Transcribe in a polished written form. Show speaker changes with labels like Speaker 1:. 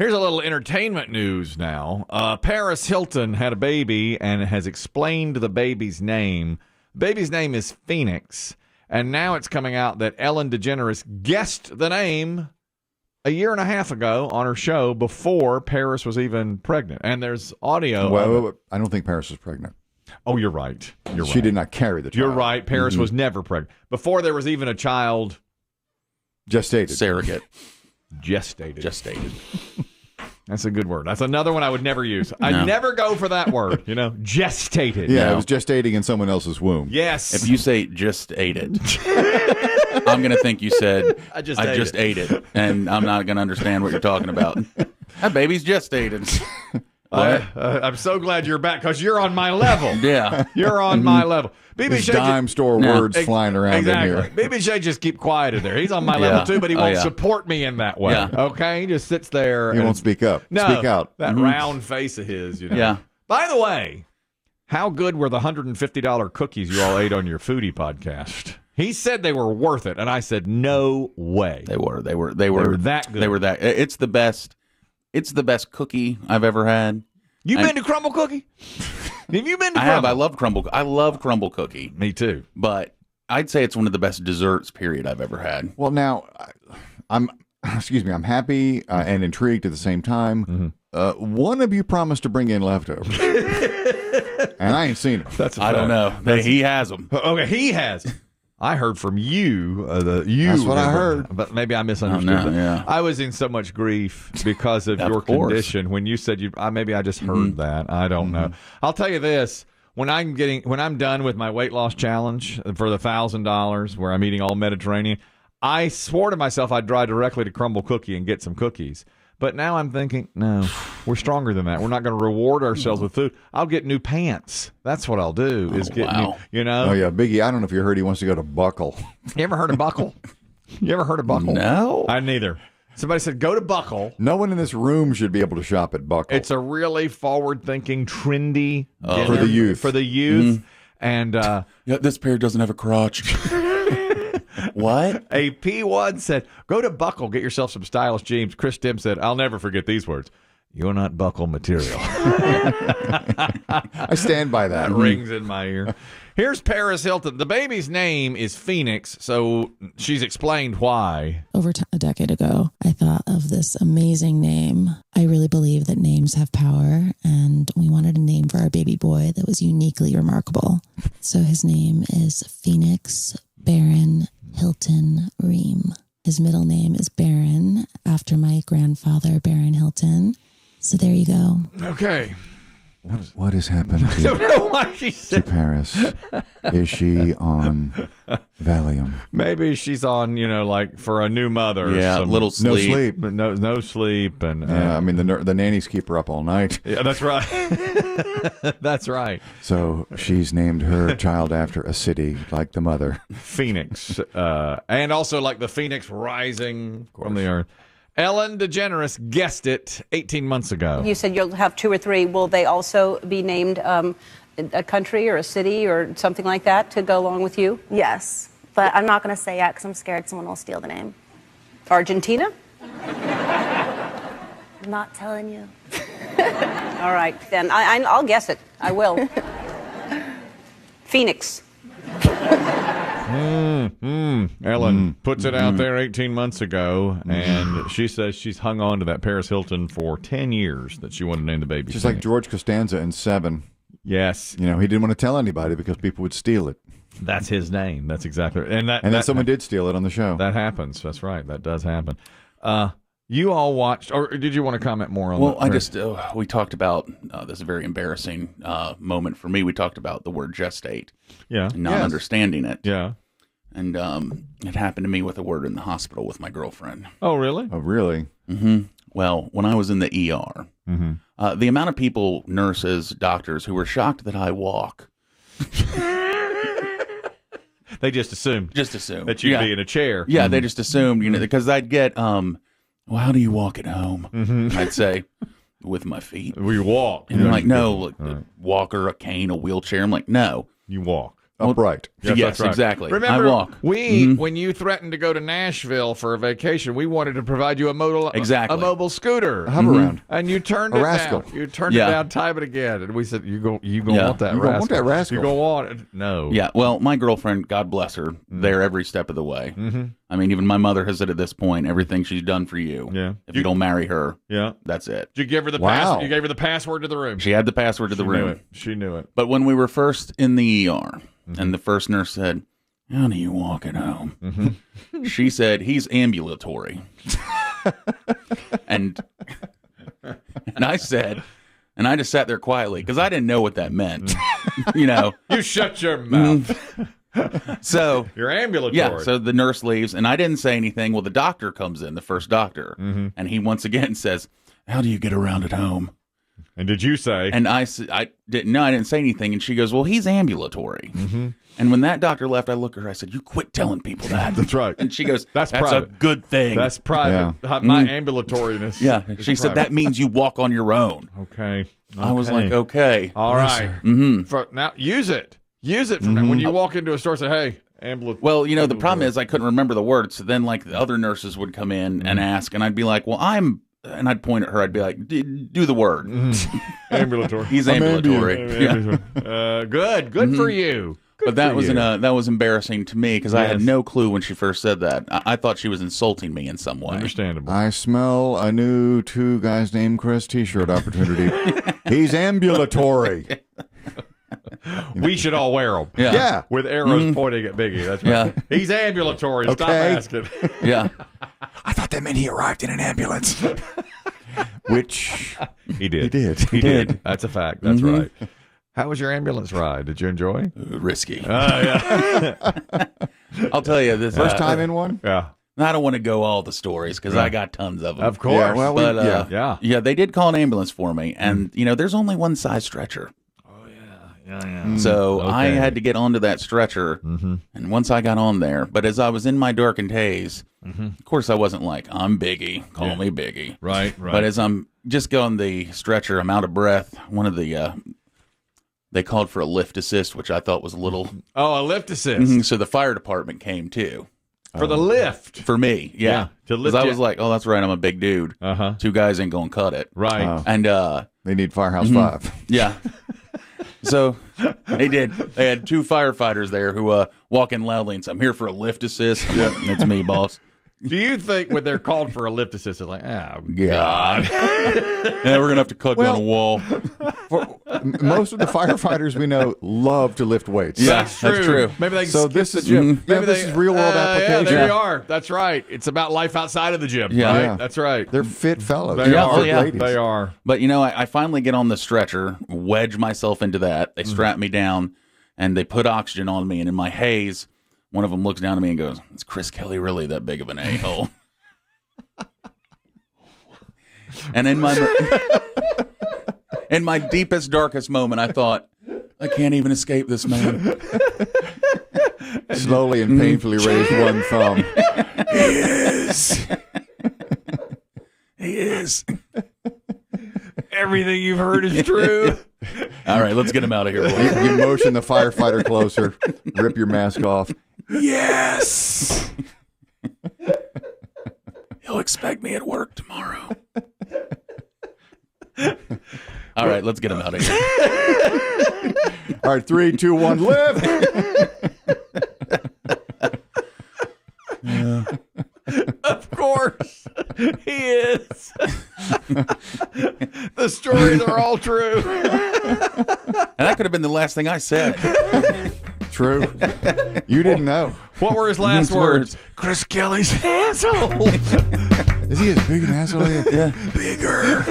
Speaker 1: Here's a little entertainment news now. Paris Hilton had a baby and has explained the baby's name. The baby's name is Phoenix, and now it's coming out that Ellen DeGeneres guessed the name a year and a half ago on her show before Paris was even pregnant. And there's audio.
Speaker 2: Well, I don't think Paris was pregnant.
Speaker 1: Oh, you're right.
Speaker 2: She did not carry the child.
Speaker 1: You're right. Paris was never pregnant. Before there was even a child.
Speaker 2: Gestated.
Speaker 3: Surrogate.
Speaker 1: Gestated. That's a good word. That's another one I would never use. I'd never go for that word, gestated.
Speaker 2: Yeah, it was gestating in someone else's womb.
Speaker 1: Yes.
Speaker 3: If you say just ate it, I'm going to think you said, I just ate it. And I'm not going to understand what you're talking about. That baby's gestated.
Speaker 1: I'm so glad you're back because you're on my level.
Speaker 3: Yeah.
Speaker 1: You're on my level.
Speaker 2: There's dime store words flying around in here.
Speaker 1: BBJ just keep quiet in there. He's on my level too, but he won't support me in that way. Yeah. Okay? He just sits there.
Speaker 2: He won't speak up. Speak out.
Speaker 1: That round face of his,
Speaker 3: Yeah.
Speaker 1: By the way, how good were the $150 cookies you all ate on your foodie podcast? He said they were worth it, and I said, no way.
Speaker 3: They were that good.
Speaker 1: They were that.
Speaker 3: It's the best. It's the best cookie I've ever had.
Speaker 1: You been to Crumble Cookie? Have you been to Crumble?
Speaker 3: I have. I love Crumble. I love Crumble Cookie.
Speaker 1: Me too.
Speaker 3: But I'd say it's one of the best desserts, period, I've ever had.
Speaker 2: Well, now, I'm happy and intrigued at the same time. One of you promised to bring in leftovers. And I ain't seen them.
Speaker 3: I don't know. He has them.
Speaker 1: Okay, he has. I heard from you.
Speaker 2: That's what I heard.
Speaker 1: But maybe I misunderstood.
Speaker 3: Yeah.
Speaker 1: I was in so much grief because of your condition. When you said maybe I just heard that. I don't know. I'll tell you this. When I'm done with my weight loss challenge for the $1,000 where I'm eating all Mediterranean, I swore to myself I'd drive directly to Crumble Cookie and get some cookies. But now I'm thinking, no, we're stronger than that. We're not going to reward ourselves with food. I'll get new pants. That's what I'll do. Is get new,
Speaker 2: Oh yeah, Biggie. I don't know if you heard he wants to go to Buckle.
Speaker 1: You ever heard of Buckle? You ever heard of Buckle?
Speaker 3: No,
Speaker 1: I neither. Somebody said go to Buckle.
Speaker 2: No one in this room should be able to shop at Buckle.
Speaker 1: It's a really forward-thinking, trendy
Speaker 2: for the youth.
Speaker 1: For the youth, and
Speaker 3: this pair doesn't have a crotch. What?
Speaker 1: A P1 said, go to Buckle, get yourself some stylish jeans. Chris Demm said, I'll never forget these words. You're not Buckle material.
Speaker 2: I stand by that.
Speaker 1: That rings in my ear. Here's Paris Hilton. The baby's name is Phoenix, so she's explained why.
Speaker 4: Over a decade ago, I thought of this amazing name. I really believe that names have power, and we wanted a name for our baby boy that was uniquely remarkable. So his name is Phoenix Baron Hilton Ream. His middle name is Baron, after my grandfather, Baron Hilton. So there you go.
Speaker 1: Okay.
Speaker 2: What has happened
Speaker 1: I don't know why she
Speaker 2: to
Speaker 1: said
Speaker 2: Paris? Is she on Valium?
Speaker 1: Maybe she's on, like for a new mother.
Speaker 3: Yeah, little sleep.
Speaker 2: No sleep.
Speaker 1: No sleep. And
Speaker 2: I mean, the nannies keep her up all night.
Speaker 1: Yeah, that's right. That's right.
Speaker 2: So she's named her child after a city like the mother.
Speaker 1: Phoenix. And also like the phoenix rising from the earth. Ellen DeGeneres guessed it 18 months ago.
Speaker 5: You said you'll have 2 or 3. Will they also be named a country or a city or something like that to go along with you?
Speaker 6: Yes, but I'm not going to say yet because I'm scared someone will steal the name.
Speaker 5: Argentina?
Speaker 6: I'm not telling you.
Speaker 5: All right, then I'll guess it. I will. Phoenix.
Speaker 1: Ellen puts it out there 18 months ago, and she says she's hung on to that Paris Hilton for 10 years that she wanted to name the baby.
Speaker 2: Just like George Costanza in Seven.
Speaker 1: Yes.
Speaker 2: He didn't want to tell anybody because people would steal it.
Speaker 1: That's his name. That's exactly right.
Speaker 2: And then someone did steal it on the show.
Speaker 1: That happens. That's right. That does happen. You all watched, or did you want to comment more on that?
Speaker 3: Well, we talked about, this is a very embarrassing moment for me. We talked about the word gestate.
Speaker 1: Yeah.
Speaker 3: Not understanding it.
Speaker 1: Yeah.
Speaker 3: And it happened to me with a word in the hospital with my girlfriend.
Speaker 1: Oh, really?
Speaker 2: Oh, really?
Speaker 3: Mm-hmm. Well, when I was in the ER, the amount of people, nurses, doctors, who were shocked that I walk.
Speaker 1: They just assumed. That you'd be in a chair.
Speaker 3: Yeah, they just assumed, because I'd get, well, how do you walk at home? I'd say, with my feet.
Speaker 1: We walk.
Speaker 3: And they're like, no, look, a walker, a cane, a wheelchair. I'm like, no.
Speaker 1: You walk.
Speaker 2: upright.
Speaker 3: Yes,
Speaker 1: that's right.
Speaker 3: exactly.
Speaker 1: Remember,
Speaker 3: I walk.
Speaker 1: when you threatened to go to Nashville for a vacation, we wanted to provide you a mobile scooter.
Speaker 2: A hover round.
Speaker 1: And you turned
Speaker 2: A
Speaker 1: it
Speaker 2: rascal.
Speaker 1: down. You turned it down time and again. And we said, you gonna want that
Speaker 2: You
Speaker 1: rascal.
Speaker 2: gonna want that rascal.
Speaker 1: You gonna want it. No.
Speaker 3: Yeah, well, my girlfriend, God bless her, there every step of the way. I mean, even my mother has said at this point, everything she's done for you.
Speaker 1: Yeah.
Speaker 3: If you don't marry her,
Speaker 1: Yeah.
Speaker 3: that's it.
Speaker 1: Did you give her the
Speaker 2: Wow.
Speaker 1: You gave her the password to the room.
Speaker 3: She had the password to the room.
Speaker 1: She knew it.
Speaker 3: But when we were first in the ER, and the first nurse said, "How do you walk at home?" She said, "He's ambulatory." and I said, and I just sat there quietly because I didn't know what that meant. You
Speaker 1: shut your mouth.
Speaker 3: So
Speaker 1: You're ambulatory.
Speaker 3: yeah, so the nurse leaves, and I didn't say anything. Well, the doctor comes in, the first doctor, and he once again says, "How do you get around at home?"
Speaker 1: And did you say?
Speaker 3: And I didn't say anything. And she goes, "Well, he's ambulatory." And when that doctor left, I looked at her. I said, "You quit telling people that."
Speaker 1: That's right.
Speaker 3: And she goes,
Speaker 1: That's
Speaker 3: a
Speaker 1: private.
Speaker 3: good thing."
Speaker 1: That's private. My ambulatoriness.
Speaker 3: Yeah.
Speaker 1: is
Speaker 3: She said,
Speaker 1: private.
Speaker 3: "That means you walk on your own."
Speaker 1: Okay.
Speaker 3: I was like, "Okay,
Speaker 1: All right. Now use it. Use it from now. When you walk into a store, say, "Hey, ambulatory."
Speaker 3: Well, the problem is I couldn't remember the words. So then, like, the other nurses would come in and ask, and I'd be like, "Well, and I'd point at her. I'd be like, "Do the word."
Speaker 1: ambulatory.
Speaker 3: He's ambulatory. Yeah.
Speaker 1: Good for you.
Speaker 3: But that was embarrassing to me because I had no clue when she first said that. I thought she was insulting me in some way.
Speaker 1: Understandable.
Speaker 2: I smell a new 2 guys named Chris t-shirt opportunity. He's ambulatory.
Speaker 1: We should all wear them.
Speaker 2: Yeah.
Speaker 1: With arrows pointing at Biggie. That's right.
Speaker 3: Yeah.
Speaker 1: He's ambulatory. Stop
Speaker 2: Okay.
Speaker 1: asking.
Speaker 3: Yeah.
Speaker 2: I thought that meant he arrived in an ambulance. Which
Speaker 1: He did.
Speaker 2: he did.
Speaker 1: That's a fact. That's right. How was your ambulance ride? Did you enjoy?
Speaker 3: Risky.
Speaker 1: Yeah.
Speaker 3: I'll tell you this.
Speaker 2: First time in one?
Speaker 1: Yeah.
Speaker 3: I don't want to go all the stories because I got tons of them.
Speaker 1: Of course.
Speaker 2: Yeah, well,
Speaker 3: But
Speaker 1: yeah.
Speaker 3: they did call an ambulance for me, and there's only one size stretcher.
Speaker 1: Yeah.
Speaker 3: So I
Speaker 1: Okay.
Speaker 3: had to get onto that stretcher, and once I got on there, but as I was in my darkened haze, of course I wasn't like, "I'm Biggie, call me Biggie."
Speaker 1: Right.
Speaker 3: But as I'm just going the stretcher, I'm out of breath. One of the they called for a lift assist, which I thought was a little.
Speaker 1: a lift assist.
Speaker 3: So the fire department came too
Speaker 1: For the lift.
Speaker 3: for me. Yeah,
Speaker 1: to lift
Speaker 3: because I
Speaker 1: you-
Speaker 3: was like, "Oh, that's right, I'm a big dude. 2 guys ain't gonna cut it."
Speaker 1: Right.
Speaker 3: And
Speaker 2: They need Firehouse 5.
Speaker 3: yeah. So they did. They had 2 firefighters there who walk in loudly and say, "I'm here for a lift assist." That's me, boss.
Speaker 1: Do you think when they're called for a lift assist, it's like, oh,
Speaker 3: God. Yeah, we're gonna have to cut down a wall.
Speaker 2: Most of the firefighters we know love to lift weights.
Speaker 3: Yeah,
Speaker 1: That's true.
Speaker 3: that's true.
Speaker 1: Maybe they
Speaker 2: So
Speaker 1: skip
Speaker 2: this
Speaker 1: the
Speaker 2: is
Speaker 1: gym. Maybe
Speaker 2: this is real world
Speaker 1: Yeah,
Speaker 2: application.
Speaker 1: there you are. That's right. It's about life outside of the gym.
Speaker 3: Yeah.
Speaker 1: Right?
Speaker 2: Yeah.
Speaker 1: That's right.
Speaker 2: They're fit fellows.
Speaker 1: They
Speaker 3: Yeah,
Speaker 1: are.
Speaker 3: oh, yeah.
Speaker 2: Ladies.
Speaker 1: They are.
Speaker 3: But I finally get on the stretcher, wedge myself into that. They strap me down, and they put oxygen on me. And in my haze, one of them looks down at me and goes, "Is Chris Kelly really that big of an a-hole?" And in my deepest, darkest moment, I thought, I can't even escape this man.
Speaker 2: Slowly and painfully raised one thumb.
Speaker 3: He is.
Speaker 1: Everything you've heard is true.
Speaker 3: All right, let's get him out of here, boys.
Speaker 2: You motion the firefighter closer. Rip your mask off.
Speaker 3: Yes. He'll expect me at work tomorrow. All right, let's get him out of here.
Speaker 2: All right, 3, 2, 1, lift.
Speaker 1: Of course. He is. The stories are all true.
Speaker 3: And that could have been the last thing I said.
Speaker 2: True. You didn't know.
Speaker 1: What were his last words? Chris Kelly's asshole.
Speaker 2: Is he as big an asshole?
Speaker 3: Yeah.
Speaker 2: Bigger.